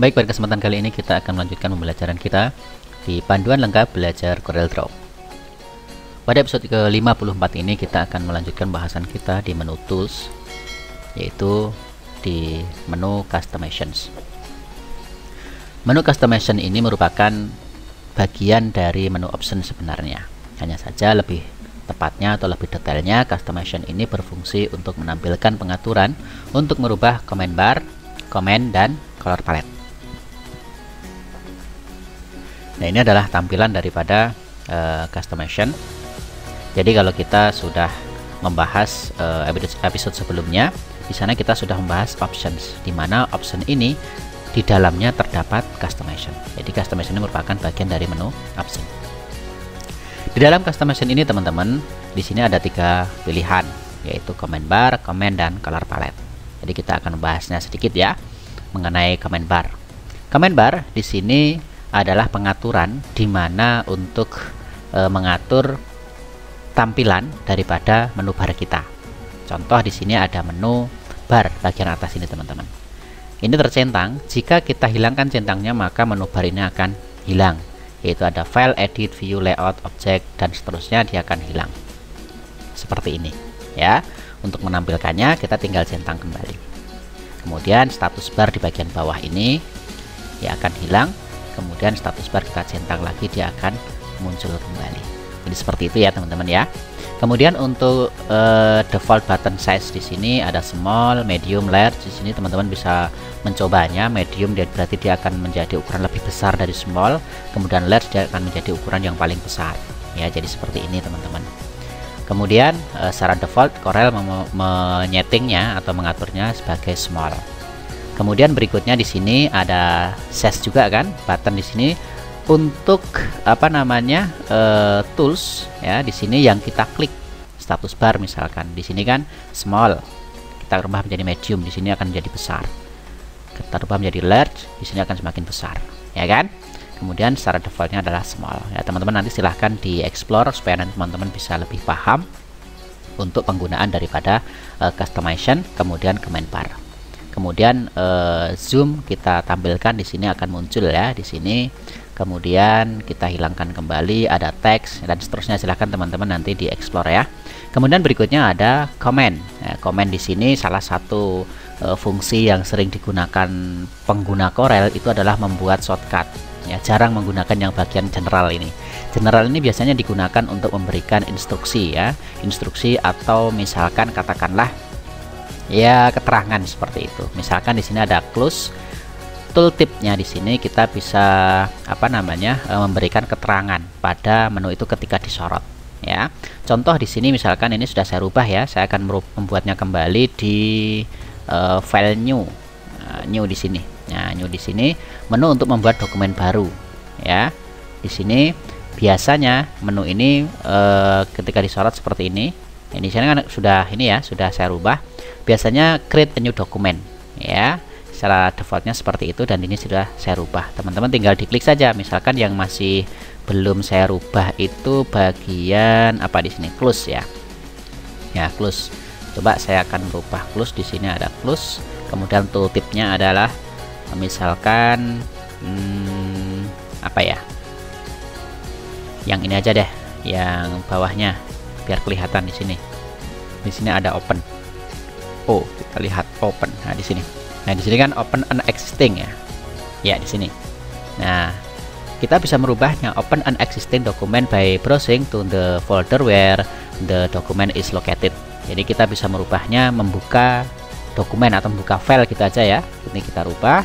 Baik, pada kesempatan kali ini kita akan melanjutkan pembelajaran kita di panduan lengkap belajar CorelDRAW. Pada episode ke-54 ini kita akan melanjutkan bahasan kita di menu Tools, yaitu di menu Customizations. Menu Customization ini merupakan bagian dari menu Option sebenarnya. Hanya saja lebih tepatnya atau lebih detailnya, Customization ini berfungsi untuk menampilkan pengaturan untuk merubah command bar, command, dan color palette. Nah, ini adalah tampilan daripada Customization. Jadi kalau kita sudah membahas episode sebelumnya, di sana kita sudah membahas options, di mana option ini di dalamnya terdapat Customization. Jadi Customization ini merupakan bagian dari menu option. Di dalam Customization ini teman-teman, di sini ada 3 pilihan, yaitu command bar, command, dan color palette. Jadi kita akan membahasnya sedikit ya mengenai command bar. Command bar di sini adalah pengaturan di mana untuk mengatur tampilan daripada menu bar kita. Contoh di sini ada menu bar bagian atas ini teman-teman. Ini tercentang. Jika kita hilangkan centangnya maka menu bar ini akan hilang. Yaitu ada file, edit, view, layout, object, dan seterusnya, dia akan hilang. Seperti ini ya. Untuk menampilkannya kita tinggal centang kembali. Kemudian status bar di bagian bawah ini dia akan hilang. Kemudian status bar kita centang lagi, dia akan muncul kembali. Jadi seperti itu ya teman-teman ya. Kemudian untuk default button size di sini ada small, medium, large. Di sini teman-teman bisa mencobanya. Medium dia berarti dia akan menjadi ukuran lebih besar dari small. Kemudian large dia akan menjadi ukuran yang paling besar. Ya, jadi seperti ini teman-teman. Kemudian secara default Corel menyetingnya atau mengaturnya sebagai small. Kemudian berikutnya di sini ada size juga kan, button di sini untuk tools ya. Di sini yang kita klik status bar misalkan di sini kan small, kita rubah menjadi medium, di sini akan menjadi besar. Kita rubah menjadi large, di sini akan semakin besar, ya kan? Kemudian secara defaultnya adalah small. Ya teman-teman, nanti silahkan di explore supaya nanti teman-teman bisa lebih paham untuk penggunaan daripada customization, kemudian command bar. Kemudian zoom kita tampilkan di sini akan muncul ya di sini. Kemudian kita hilangkan kembali, ada teks dan seterusnya. Silahkan teman-teman nanti di explore ya. Kemudian berikutnya ada command. Nah, command di sini salah satu fungsi yang sering digunakan pengguna Corel itu adalah membuat shortcut. Ya, jarang menggunakan yang bagian general ini. General ini biasanya digunakan untuk memberikan instruksi ya, instruksi atau misalkan katakanlah ya keterangan seperti itu. Misalkan di sini ada close, tooltipnya di sini kita bisa memberikan keterangan pada menu itu ketika disorot ya. Contoh di sini misalkan ini sudah saya rubah ya, saya akan membuatnya kembali di file new. New di sini. Nah, new di sini menu untuk membuat dokumen baru ya. Di sini biasanya menu ini ketika disorot seperti ini. Ini sini kan sudah ini ya, sudah saya rubah. Biasanya create a new document ya. Secara defaultnya seperti itu dan ini sudah saya rubah. Teman-teman tinggal diklik saja. Misalkan yang masih belum saya rubah itu bagian apa di sini? Close ya. Ya, close. Coba saya akan merubah close. Di sini ada close. Kemudian tooltipnya adalah misalkan apa ya? Yang ini aja deh, yang bawahnya biar kelihatan di sini. Di sini ada open. Oh, kita lihat open. Nah, di sini. Nah, di sini kan open an existing ya. Ya, di sini. Nah, kita bisa merubahnya open an existing document by browsing to the folder where the document is located. Jadi kita bisa merubahnya membuka dokumen atau membuka file kita aja ya. Ini kita rubah.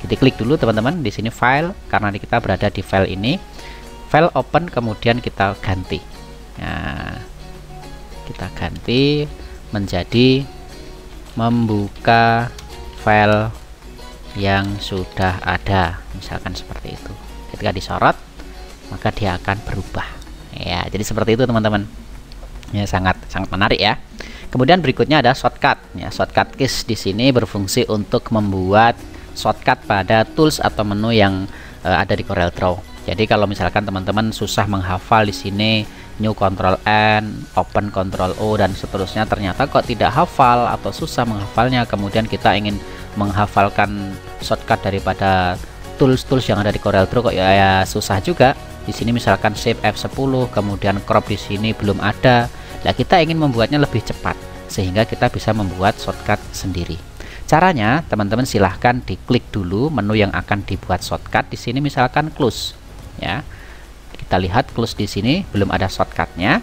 Kita klik dulu teman-teman di sini file karena kita berada di file ini. File open kemudian kita ganti. Nah, kita ganti menjadi membuka file yang sudah ada, misalkan seperti itu. Ketika disorot maka dia akan berubah ya. Jadi seperti itu teman-teman ya, sangat menarik ya. Kemudian berikutnya ada shortcut ya. Shortcut keys di sini berfungsi untuk membuat shortcut pada tools atau menu yang ada di CorelDRAW. Jadi kalau misalkan teman-teman susah menghafal di sini new Ctrl N, open Ctrl O dan seterusnya, ternyata kok tidak hafal atau susah menghafalnya, kemudian kita ingin menghafalkan shortcut daripada tools yang ada di CorelDRAW kok ya susah juga. Di sini misalkan Shift F10, kemudian crop di sini belum ada. Nah, kita ingin membuatnya lebih cepat sehingga kita bisa membuat shortcut sendiri. Caranya, teman-teman silahkan diklik dulu menu yang akan dibuat shortcut. Di sini misalkan close, ya. Kita lihat close di sini belum ada shortcutnya.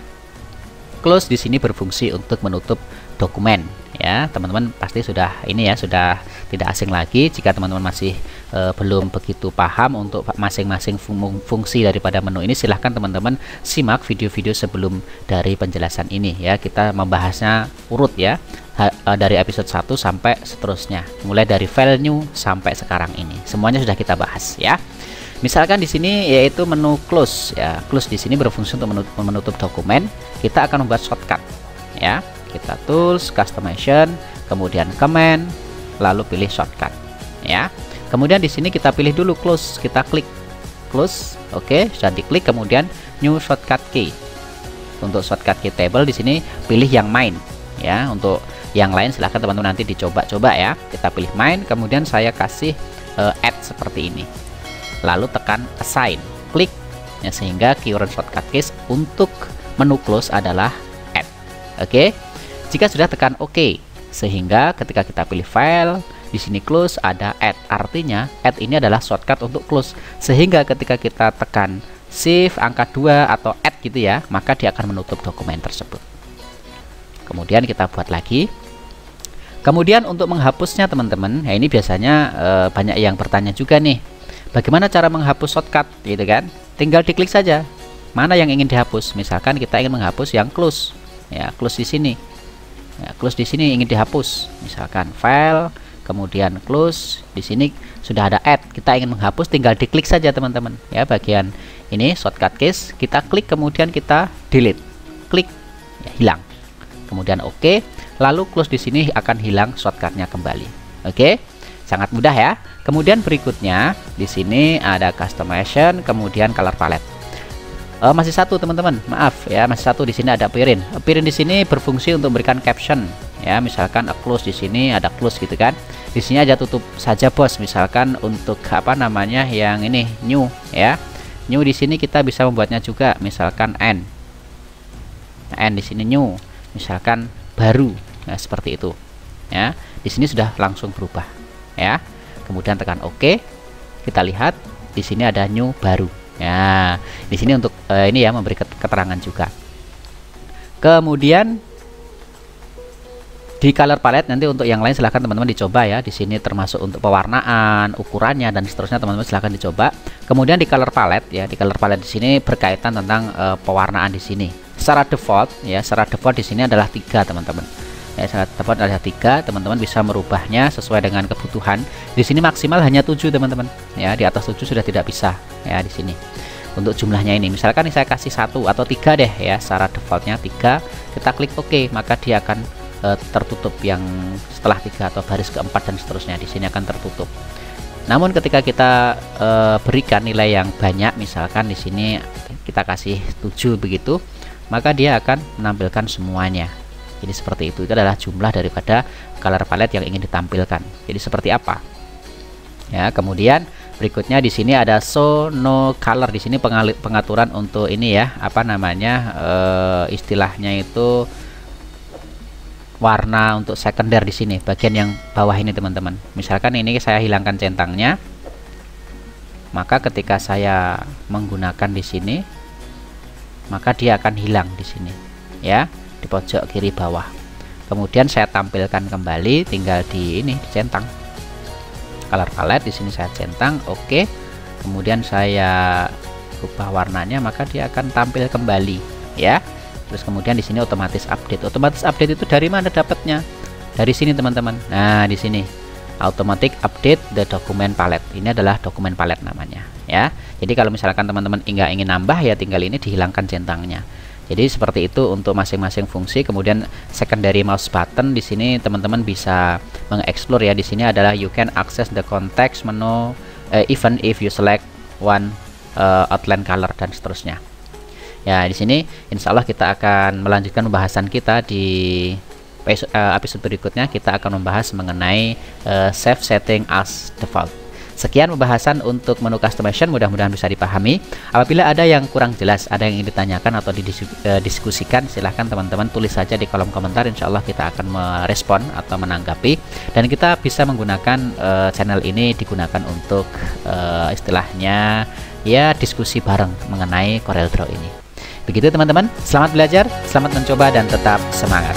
Close di sini berfungsi untuk menutup dokumen, ya. Teman-teman pasti sudah ini ya, sudah tidak asing lagi. Jika teman-teman masih belum begitu paham untuk masing-masing fungsi daripada menu ini, silahkan teman-teman simak video-video sebelum dari penjelasan ini, ya. Kita membahasnya urut ya, dari episode 1 sampai seterusnya, mulai dari file new sampai sekarang ini semuanya sudah kita bahas, ya. Misalkan di sini yaitu menu close, ya. Close di sini berfungsi untuk menutup dokumen. Kita akan membuat shortcut, ya. Kita tools, customization, kemudian command, lalu pilih shortcut, ya. Kemudian di sini kita pilih dulu close, kita klik close, oke, sudah diklik, kemudian new shortcut key. Untuk shortcut key table di sini pilih yang main, ya. Untuk yang lain silahkan teman-teman nanti dicoba-coba ya. Kita pilih main, kemudian saya kasih add seperti ini, lalu tekan assign, klik, ya, sehingga keyword shortcut keys untuk menu close adalah add. Oke, jika sudah tekan OK, sehingga ketika kita pilih file di sini close ada add, artinya add ini adalah shortcut untuk close, sehingga ketika kita tekan shift angka 2 atau add gitu ya, maka dia akan menutup dokumen tersebut. Kemudian kita buat lagi. Kemudian untuk menghapusnya teman-teman, ya ini biasanya banyak yang bertanya juga nih, bagaimana cara menghapus shortcut gitu kan? Tinggal diklik saja mana yang ingin dihapus. Misalkan kita ingin menghapus yang close, ya, close di sini, ya, close di sini ingin dihapus, misalkan file, kemudian close, di sini sudah ada add, kita ingin menghapus, tinggal diklik saja teman-teman, ya, bagian ini shortcut keys, kita klik, kemudian kita delete, klik, ya, hilang, kemudian OK, lalu close di sini akan hilang shortcutnya kembali. Oke, sangat mudah ya. Kemudian berikutnya di sini ada customization, kemudian color palette. Masih satu teman-teman, maaf ya, masih satu di sini ada appearance. Appearance di sini berfungsi untuk memberikan caption, ya, misalkan a close di sini ada close gitu kan. Di sini aja tutup saja bos, misalkan untuk apa namanya yang ini new, ya. New di sini kita bisa membuatnya juga, misalkan end. End di sini new, misalkan baru, ya, seperti itu. Ya, di sini sudah langsung berubah, ya. Kemudian tekan OK. Kita lihat di sini ada new baru. Ya, di sini untuk ini ya, memberi keterangan juga. Kemudian di color palette nanti untuk yang lain silahkan teman-teman dicoba ya. Di sini termasuk untuk pewarnaan, ukurannya dan seterusnya, teman-teman silahkan dicoba. Kemudian di color palette ya, di color palette di sini berkaitan tentang pewarnaan di sini. Secara default ya, secara default di sini adalah 3 teman-teman. Ya, secara default adalah 3, teman-teman bisa merubahnya sesuai dengan kebutuhan. Di sini maksimal hanya 7 teman-teman. Ya, di atas 7 sudah tidak bisa ya di sini. Untuk jumlahnya ini, misalkan saya kasih 1 atau 3 deh ya, secara defaultnya 3, kita klik OK, maka dia akan tertutup yang setelah 3 atau baris keempat dan seterusnya, di sini akan tertutup. Namun ketika kita berikan nilai yang banyak, misalkan di sini kita kasih 7 begitu, maka dia akan menampilkan semuanya. Jadi seperti itu adalah jumlah daripada color palette yang ingin ditampilkan. Jadi seperti apa? Ya, kemudian berikutnya di sini ada show no color. Di sini pengaturan untuk ini ya, apa namanya, istilahnya itu warna untuk sekunder di sini, bagian yang bawah ini teman-teman. Misalkan ini saya hilangkan centangnya, maka ketika saya menggunakan di sini, maka dia akan hilang di sini, ya, di pojok kiri bawah. Kemudian saya tampilkan kembali, tinggal di ini dicentang. Color palette di sini saya centang, oke. Kemudian saya ubah warnanya, maka dia akan tampil kembali, ya. Terus kemudian di sini otomatis update. Otomatis update itu dari mana dapatnya? Dari sini teman-teman. Nah, di sini automatic update the document palette. Ini adalah dokumen palette namanya, ya. Jadi kalau misalkan teman-teman ingin nambah, ya tinggal ini dihilangkan centangnya. Jadi seperti itu untuk masing-masing fungsi. Kemudian secondary mouse button di sini teman-teman bisa mengeksplor ya. Di sini adalah you can access the context menu even if you select one outline color dan seterusnya. Ya, di sini insya Allah kita akan melanjutkan pembahasan kita di episode berikutnya kita akan membahas mengenai save setting as default. Sekian pembahasan untuk menu customization, mudah-mudahan bisa dipahami. Apabila ada yang kurang jelas, ada yang ingin ditanyakan atau didiskusikan, silahkan teman-teman tulis saja di kolom komentar. Insya Allah kita akan merespon atau menanggapi, dan kita bisa menggunakan channel ini digunakan untuk istilahnya ya diskusi bareng mengenai CorelDRAW ini. Begitu teman-teman, selamat belajar, selamat mencoba, dan tetap semangat.